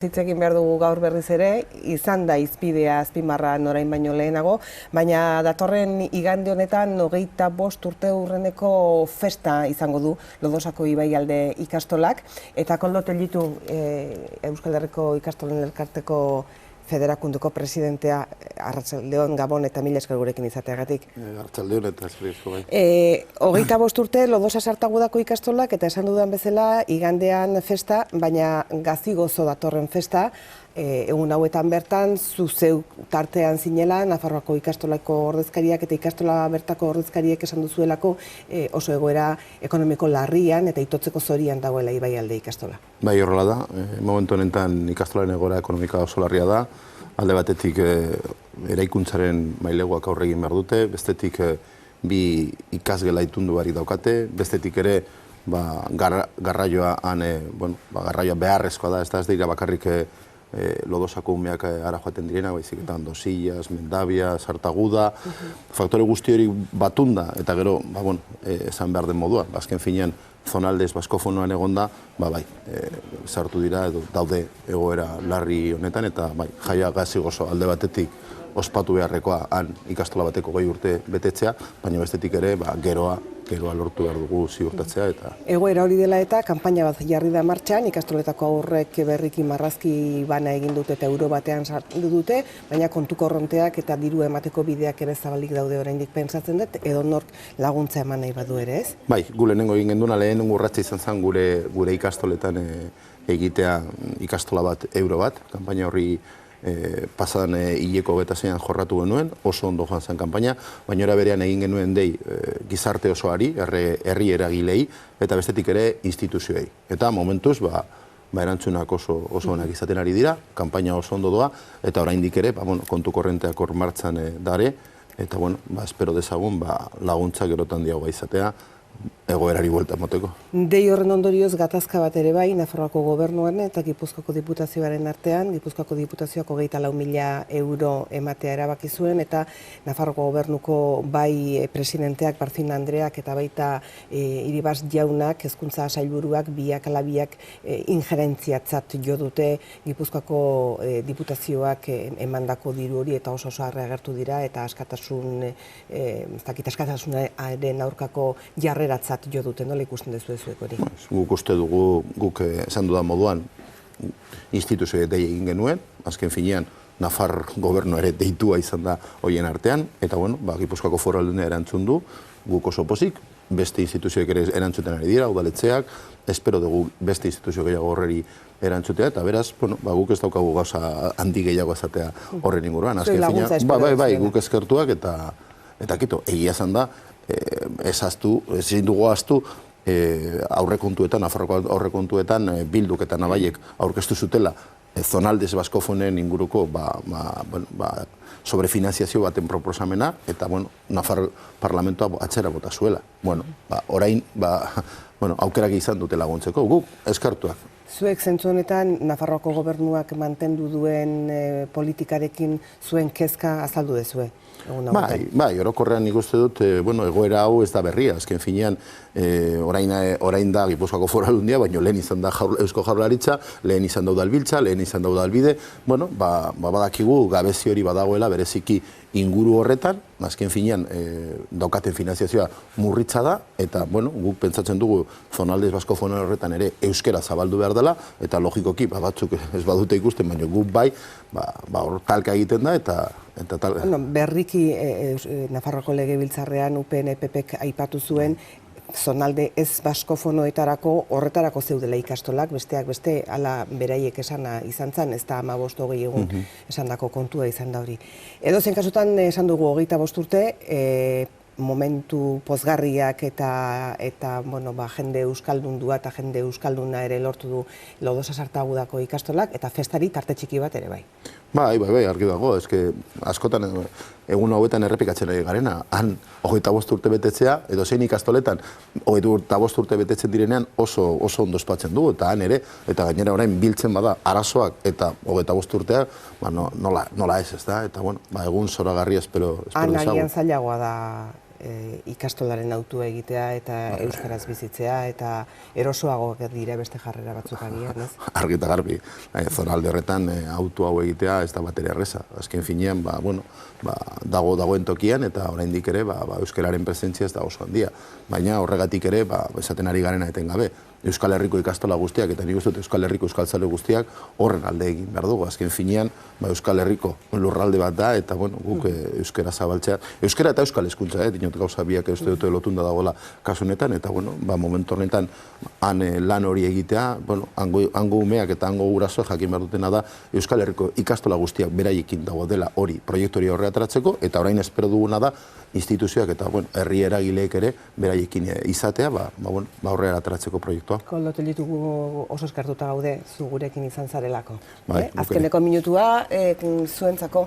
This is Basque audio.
Hitz egin behar dugu gaur berriz ere, izan da izpidea azpimarran orain baino lehenago, baina datorren igande honetan 25 urte hurreneko festa izango du Lodosako Ibaialde ikastolak, eta Koldo Tellitu Euskal Herriko ikastolen elkarteko federakunduko presidentea, Arratsaldeon, Gabon eta mila esker gurekin izateagatik. Arratsaldeon eta eskerrik bai. 25 urte Lodosa Sartagudako ikastolak eta esan dudan bezala igandean festa, baina gazi gozo datorren festa. Egun hauetan bertan, zu zeu tartean zinela, Nafarroako ikastolako ordezkariak eta ikastola bertako ordezkariek esan duzuelako oso egoera ekonomiko larrian eta itotzeko zorian dagoela Ibaialde ikastola. Bai, horrela da. Momentu honetan ikastolaren egoera ekonomika oso larria da. Alde batetik eraikuntzaren maileguak aurre egin behar dute, bestetik bi ikasgela itundu barik daukate, bestetik ere garraioa beharrezkoa da, ez dira bakarrik Lodosako umeak ara joaten direna, baizik eta Andosillas, Mendavia, Sartaguda, faktore guzti hori batunda, eta gero, esan behar den moduan, azken finean, zonaldez baskofonoan egonda, sartu dira, edo daude egoera larri honetan, eta jaia gazi gozo alde batetik ospatu beharrekoa han ikastola bateko 20 urte betetzea, baina bestetik ere geroa lortu behar dugu ziurtatzea. Egoera hori dela eta, kanpaina bat jarri da martxan, ikastoletako aurrek berriki marrazki bana egin dute eta euro batean sartu dute, baina kontu korronteak eta diru emateko bideak ere zabalik daude oraindik pentsatzen dut, edo nork laguntza eman nahi badu ere, ez? Bai, gu lehenengo egin genduna, lehenengo urratsa izan zen gure ikastoletan egitea ikastola bat, euro bat, kanpaina horri pasadan hileko 26an jorratu genuen, oso ondo joan zen kanpaina, baina era berean egin genuen gizarte osoari, herri eragilei, eta bestetik ere instituzioei. Eta momentuz, erantzunak oso onak izaten ari dira, kanpaina oso ondo doa, eta oraindik ere, kontu korrenteak hor martxan dare, eta espero dezagun laguntza gerotan diagoa izatea, egoerari buelta emoteko. Dei horren ondorioz gatazka bat ere bai, Nafarroako gobernuan eta Gipuzkoako diputazioaren artean, Gipuzkoako diputazioak 24.000 euro ematea erabaki zuen, eta Nafarroako gobernuko bai presidenteak, Barcin Andreak eta baita Iribas jaunak, hezkuntza sailburuak, biak ala biak injerentziatzat jo dute Gipuzkoako diputazioak emandako diru hori, eta oso harre agertu dira, eta askatasunaren aurkako jarreratzat jo dute, nola ikusten duzu ezuek hori? Guk uste dugu, guk esan dudan moduan, instituzioa dei egin genuen, azken finean, Nafar gobernu ere deitua izan da hoien artean, eta Gipuzkoako Foru Aldundia erantzun du, guk oso pozik, beste instituzioek ere erantzuten ari dira, udaletxeak, espero dugu beste instituzio gehiago horreri erantzutea, eta beraz, guk ez daukagu gauza handi gehiago ezatea horren inguruan. Bai, guk eskertuak, eta kito, egia zan da, ezin dugu ahaztu aurrekontuetan, Nafarroko aurrekontuetan Bilduk eta Nabaiek aurkeztu zutela zonaldez baskofonen inguruko sobrefinanziazio baten proposamena, eta Nafar parlamentoa atzera bota zuela. Orain aukerak izan dute laguntzeko, guk eskartuak. Zuek zentzu honetan Nafarroako gobernuak mantendu duen politikarekin zuen kezka azaldu dezue? Bai, orokorrean nik uste dut, egoera hau ez da berria, azken finean, orain da Gipuzkoako Foru Aldundia, baina lehen izan da Eusko Jaurlaritza, lehen izan da Udalbiltza, lehen izan da Udalbide, badakigu gabezi hori badagoela bereziki inguru horretan, azken finean daukaten finanziazioa murritza da, eta guk pentsatzen dugu zonaldez baskofono horretan ere euskera zabaldu behar dela, eta logikoki batzuk ez badute ikusten, baina guk bai, hor talka egiten da, eta tal. Berriki Nafarroko Legebiltzarrean UPN PPk aipatu zuen, zonalde ez baskofonoetarako horretarako zeudela ikastolak, besteak beste, ala beraiek esana izan zen, ez da 15-20 egun esandako kontua izan da hori. Edozein kasutan esan dugu 25 urte, momentu pozgarriak eta jende euskaldundua eta jende euskalduna ere lortu du Lodosa Sartagudako ikastolak, eta festari tarte txiki bat ere bai. Bai, argi dago, askotan egun hauetan errepikatzen ari garena, han 25 urte betetzea, edo zein ikastoletan 25 urte betetzen direnean oso ondo ospatzen du, eta han ere, eta gainera orain biltzen bada arazoak eta 25 urtea, nola ez da, eta egun zoragarria espero dezagun. Han agian zailagoa da ikastolaren autua egitea eta euskaraz bizitzea eta erosoagoak dira beste jarrera batzuk agian, ez? Argi eta garbi, zonalde horretan auto hau egitea ez da bateria erreza. Azken finean, dagoen tokian eta oraindik ere euskararen presentzia ez da oso handia. Baina horregatik ere, esaten ari garena etengabe. Euskal Herriko ikastola guztiak eta nik uste dut Euskal Herriko euskaltzale guztiak horren alde egin behar dugu. Azken finean, Euskal Herriko lurralde bat da eta guk euskara zabaltzea. Euskara eta euskal hezkuntza, dinot gauza biak uste dut lotunda dagoela kasu honetan eta momentu honetan han lan hori egitea, hango umeak eta hango gurasoak jakin behar dutena da Euskal Herriko ikastola guztiak beraiekin dago dela hori proiektu hori horre ateratzeko eta orain espero duguna da instituzioak eta herri eragileek ere beraiekin izatea aurrera ateratzeko proiektua. Koldo Telitugu oso eskartuta gaude zu gurekin izan zarelako. Bai, Azkeneko minutua zuentzako